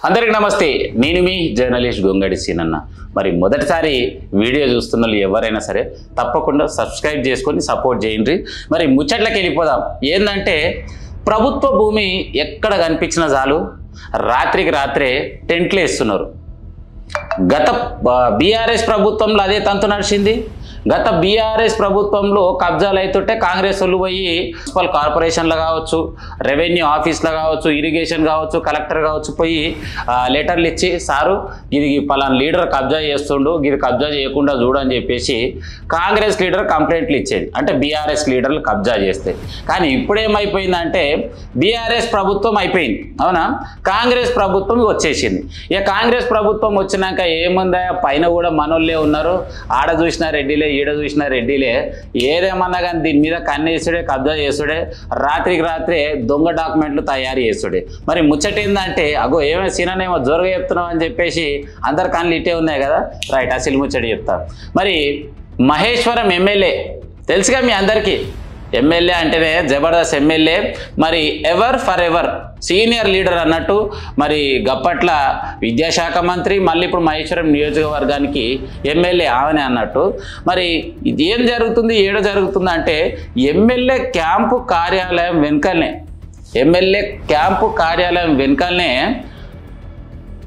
అందరికీ నమస్తే. నేను మీ జర్నలిస్ట్ గొంగడి సీనన్న. మరి మొదటిసారి వీడియో చూస్తున్న వాళ్ళు ఎవరైనా సరే తప్పకుండా సబ్స్క్రైబ్ చేసుకొని సపోర్ట్ చేయండి. మరి ముచ్చట్లకి వెళ్ళిపోదాం. ఏంటంటే ప్రభుత్వ భూమి ఎక్కడ కనిపించినా చాలు రాత్రికి రాత్రే టెంట్లు వేస్తున్నారు. గత బీఆర్ఎస్ ప్రభుత్వంలో అదే తంతు నడిచింది. గత బీఆర్ఎస్ ప్రభుత్వంలో కబ్జాలు అవుతుంటే కాంగ్రెస్ వాళ్ళు పోయి మున్సిపల్ కార్పొరేషన్లో కావచ్చు, రెవెన్యూ ఆఫీస్లో కావచ్చు, ఇరిగేషన్ కావచ్చు, కలెక్టర్ కావచ్చు పోయి లెటర్లు ఇచ్చి సారు ఇది పలానా లీడర్ కబ్జా చేస్తుండు, ఇది కబ్జా చేయకుండా చూడని చెప్పేసి కాంగ్రెస్ లీడర్ కంప్లైంట్లు ఇచ్చేది. అంటే బీఆర్ఎస్ లీడర్లు కబ్జా చేస్తే. కానీ ఇప్పుడేమైపోయిందంటే బీఆర్ఎస్ ప్రభుత్వం అయిపోయింది, అవునా? కాంగ్రెస్ ప్రభుత్వం వచ్చేసింది. ఇక కాంగ్రెస్ ప్రభుత్వం వచ్చినాక ఏముందా, పైన కూడా మనోళ్ళే ఉన్నారు. ఆడ చూసిన రెడ్డిలే, ఈడ చూసిన రెడ్డిలే. ఏదేమన్నా కానీ దీని మీద కన్నేసుడే, కబ్జా చేసుడే, రాత్రికి రాత్రే దొంగ డాక్యుమెంట్లు తయారు చేసుడే. మరి ముచ్చట ఏంటంటే అగో ఏమైనా సీననేమో జోరుగా చెప్తున్నావు అని చెప్పేసి అందరు కళ్ళు ఇట్టే ఉన్నాయి కదా. రైట్, అసలు ముచ్చట చెప్తా. మరి మహేశ్వరం ఎమ్మెల్యే తెలుసుగా మీ అందరికీ. ఎమ్మెల్యే అంటేనే జబర్దస్త్ ఎమ్మెల్యే, మరి ever for ever senior leader అన్నట్టు. మరి గప్పట్ల విద్యాశాఖ మంత్రి, మళ్ళీ ఇప్పుడు మహేశ్వరం నియోజకవర్గానికి ఎమ్మెల్యే ఆమెనే అన్నట్టు. మరి ఇది ఏం జరుగుతుంది, ఏడ జరుగుతుంది అంటే ఎమ్మెల్యే క్యాంపు కార్యాలయం వెనకాలనే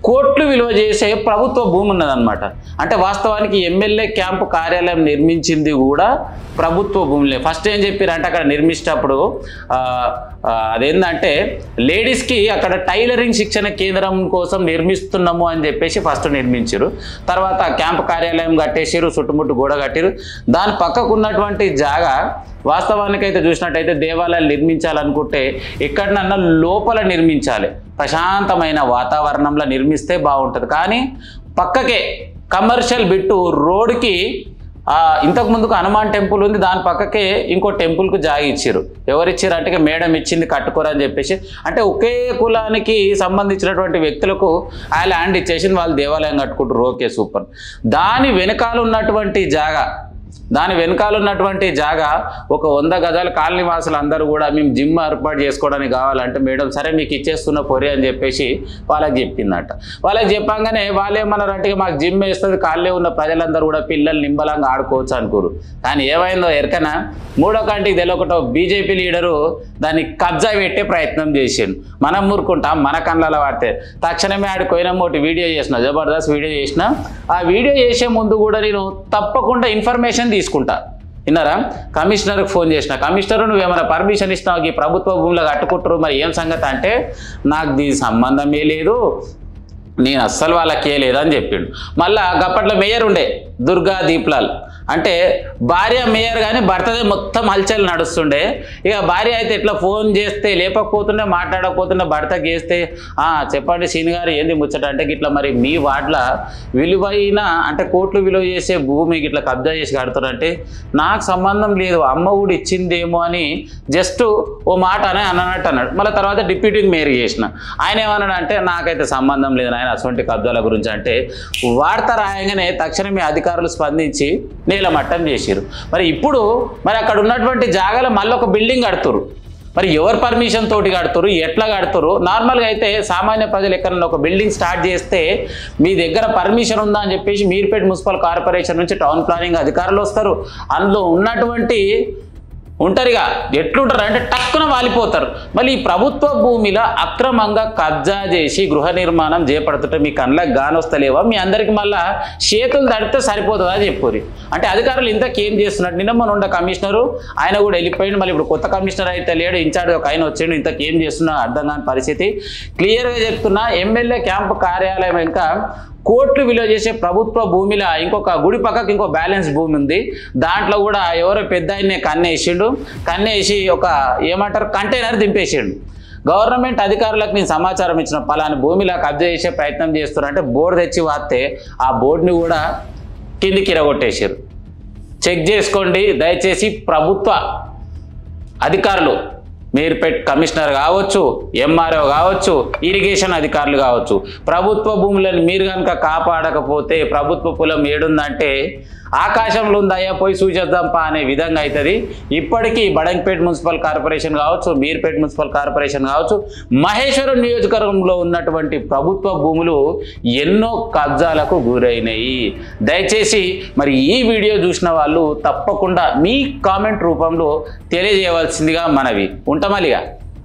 కోట్లు విలువ చేసే ప్రభుత్వ భూమి ఉన్నదన్నమాట. అంటే వాస్తవానికి ఎమ్మెల్యే క్యాంపు కార్యాలయం నిర్మించింది కూడా ప్రభుత్వ భూములే. ఫస్ట్ ఏం చెప్పారంటే అక్కడ నిర్మించేటప్పుడు అదేంటంటే లేడీస్కి అక్కడ టైలరింగ్ శిక్షణ కేంద్రం కోసం నిర్మిస్తున్నాము అని చెప్పేసి ఫస్ట్ నిర్మించారు. తర్వాత క్యాంపు కార్యాలయం కట్టేసారు, చుట్టుముట్టు గోడ కట్టారు. దాని పక్కకు ఉన్నటువంటి జాగా వాస్తవానికి అయితే చూసినట్టయితే దేవాలయాలు నిర్మించాలనుకుంటే ఎక్కడనన్నా లోపల నిర్మించాలి, ప్రశాంతమైన వాతావరణంలో నిర్మిస్తే బాగుంటుంది. కానీ పక్కకే కమర్షియల్ బిట్టు రోడ్డుకి ఇంతకు ముందుకు హనుమాన్ టెంపుల్ ఉంది, దాని పక్కకే ఇంకో టెంపుల్కు జాగా ఇచ్చారు. ఎవరిచ్చారు అంటే మేడం ఇచ్చింది కట్టుకోరని చెప్పేసి. అంటే ఒకే కులానికి సంబంధించినటువంటి వ్యక్తులకు ఆ ల్యాండ్ ఇచ్చేసింది, వాళ్ళు దేవాలయం కట్టుకుంటారు. Okay, super. దాని వెనకాల ఉన్నటువంటి జాగా ఒక 100 గజాల కాలనీ వాసులు అందరూ కూడా మేము జిమ్ ఏర్పాటు చేసుకోవడానికి కావాలంటే మేడం సరే మీకు ఇచ్చేస్తున్న పొరి అని చెప్పేసి వాళ్ళకి చెప్పిందట. వాళ్ళకి చెప్పంగానే వాళ్ళు ఏమన్నారు అంటే మాకు జిమ్ వేస్తుంది, కాళ్ళే ఉన్న ప్రజలందరూ కూడా పిల్లలు నింబలంగా ఆడుకోవచ్చు అనుకోరు. కానీ ఏమైందో ఎరకనా, మూడో కంటికి తెలియకటో బీజేపీ లీడరు దాన్ని కబ్జా పెట్టే ప్రయత్నం చేసిండు. మనం ఊరుకుంటాం, మన కళ్ళలో పడితే తక్షణమే ఆడిపోయినమోటి వీడియో చేసిన, జబర్దస్త్ వీడియో చేసిన. ఆ వీడియో చేసే ముందు కూడా నేను తప్పకుండా ఇన్ఫర్మేషన్ తీసుకుంటా. విన్నారా? కమిషనర్కి ఫోన్ చేసిన, కమిషనర్ నువ్వేమైనా పర్మిషన్ ఇస్తావు ఈ ప్రభుత్వ భూమిలో కట్టుకుంటారు, మరి ఏం సంగతి అంటే నాకు దీని సంబంధమే లేదు, నేను అస్సలు వాళ్ళకే లేదని చెప్పిండు. మళ్ళా గప్పట్లో మేయర్ ఉండే దుర్గా దీప్లాల్, అంటే భార్య మేయర్ కానీ భర్తదే మొత్తం హల్చల్ నడుస్తుండే. ఇక భార్య అయితే ఇట్లా ఫోన్ చేస్తే లేపకపోతుండే, మాట్లాడకపోతుండే. భర్తకి చేస్తే చెప్పండి సీన్ గారు ఏంది ముచ్చట అంటే ఇట్లా మరి మీ వార్డులో విలువైన అంటే కోట్లు విలువ చేసే భూమి ఇట్లా కబ్జా చేసి కడతారంటే నాకు సంబంధం లేదు, అమ్మ కూడా ఇచ్చిందేమో అని జస్ట్ ఓ మాట అన్నట్టు అన్నాడు. మళ్ళీ తర్వాత డిప్యూటీ మేయర్ చేసిన, ఆయన ఏమన్నాడు అంటే నాకైతే సంబంధం లేదు ఆయన అటువంటి కబ్జాల గురించి. అంటే వార్త రాయంగానే తక్షణమే అధికారులు స్పందించి నీలమట్టం చేశారు. మరి ఇప్పుడు అక్కడ ఉన్నటువంటి జాగాలో మళ్ళీ ఒక బిల్డింగ్ కడుతురు. మరి ఎవరు పర్మిషన్ తోటి కడుతురు, ఎట్లా కడుతురు? నార్మల్గా అయితే సామాన్య ప్రజలు ఎక్కడన్నా ఒక బిల్డింగ్ స్టార్ట్ చేస్తే మీ దగ్గర పర్మిషన్ ఉందా అని చెప్పేసి మీర్పేట మున్సిపల్ కార్పొరేషన్ నుంచి టౌన్ ప్లానింగ్ అధికారులు వస్తారు. అందులో ఉన్నటువంటి ఉంటారుగా ఎట్లుంటారు అంటే టక్కున వాలిపోతారు. మళ్ళీ ఈ ప్రభుత్వ భూమిలో అక్రమంగా కబ్జా చేసి గృహ నిర్మాణం చేపడుతుంటే మీ కళ్ళకి గానొస్తలేవా? మీ అందరికి మళ్ళీ చేతులు తడితే సరిపోతుందా చెప్పురి. అంటే అధికారులు ఇంతకేం చేస్తున్నట్టు. నిన్న మన ఉండే కమిషనరు ఆయన కూడా వెళ్ళిపోయింది, మళ్ళీ ఇప్పుడు కొత్త కమిషనర్ అయితే లేడు, ఇన్ఛార్జ్ ఒక ఆయన వచ్చాడు. ఇంతకేం చేస్తున్నా అర్థం కాని పరిస్థితి. క్లియర్గా చెప్తున్నా, ఎమ్మెల్యే క్యాంపు కార్యాలయం ఇంకా కోట్లు విలువ చేసే ప్రభుత్వ భూమిలో ఇంకొక గుడి పక్కకు ఇంకో బ్యాలెన్స్ భూమి ఉంది. దాంట్లో కూడా ఎవరో పెద్ద ఆయన్నే కన్నేసి ఒక ఏమంటారు కంటైనర్ దింపేసిండు. గవర్నమెంట్ అధికారులకు నేను సమాచారం ఇచ్చిన పలాని భూమిలో కబ్జా చేసే ప్రయత్నం చేస్తున్నారంటే బోర్డు తెచ్చి వాస్తే ఆ బోర్డుని కూడా కిందికి ఇరగొట్టేసారు. చెక్ చేసుకోండి దయచేసి ప్రభుత్వ అధికారులు, మీర్పేట్ కమిషనర్ కావచ్చు, ఎంఆర్ఓ కావచ్చు, ఇరిగేషన్ అధికారులు కావచ్చు. ప్రభుత్వ భూములను మీరు కనుక కాపాడకపోతే ప్రభుత్వ పొలం ఏడుందంటే ఆకాశంలో ఉందయ్యా పోయి చూసేద్దాంపా అనే విధంగా అవుతుంది. ఇప్పటికీ బడంగపేట మున్సిపల్ కార్పొరేషన్ కావచ్చు, మీర్పేట మున్సిపల్ కార్పొరేషన్ కావచ్చు, మహేశ్వరం నియోజకవర్గంలో ఉన్నటువంటి ప్రభుత్వ భూములు ఎన్నో కబ్జాలకు గురైనాయి. దయచేసి మరి ఈ వీడియో చూసిన వాళ్ళు తప్పకుండా మీ కామెంట్ రూపంలో తెలియజేయవలసిందిగా మనవి. ఉంటామలిగా.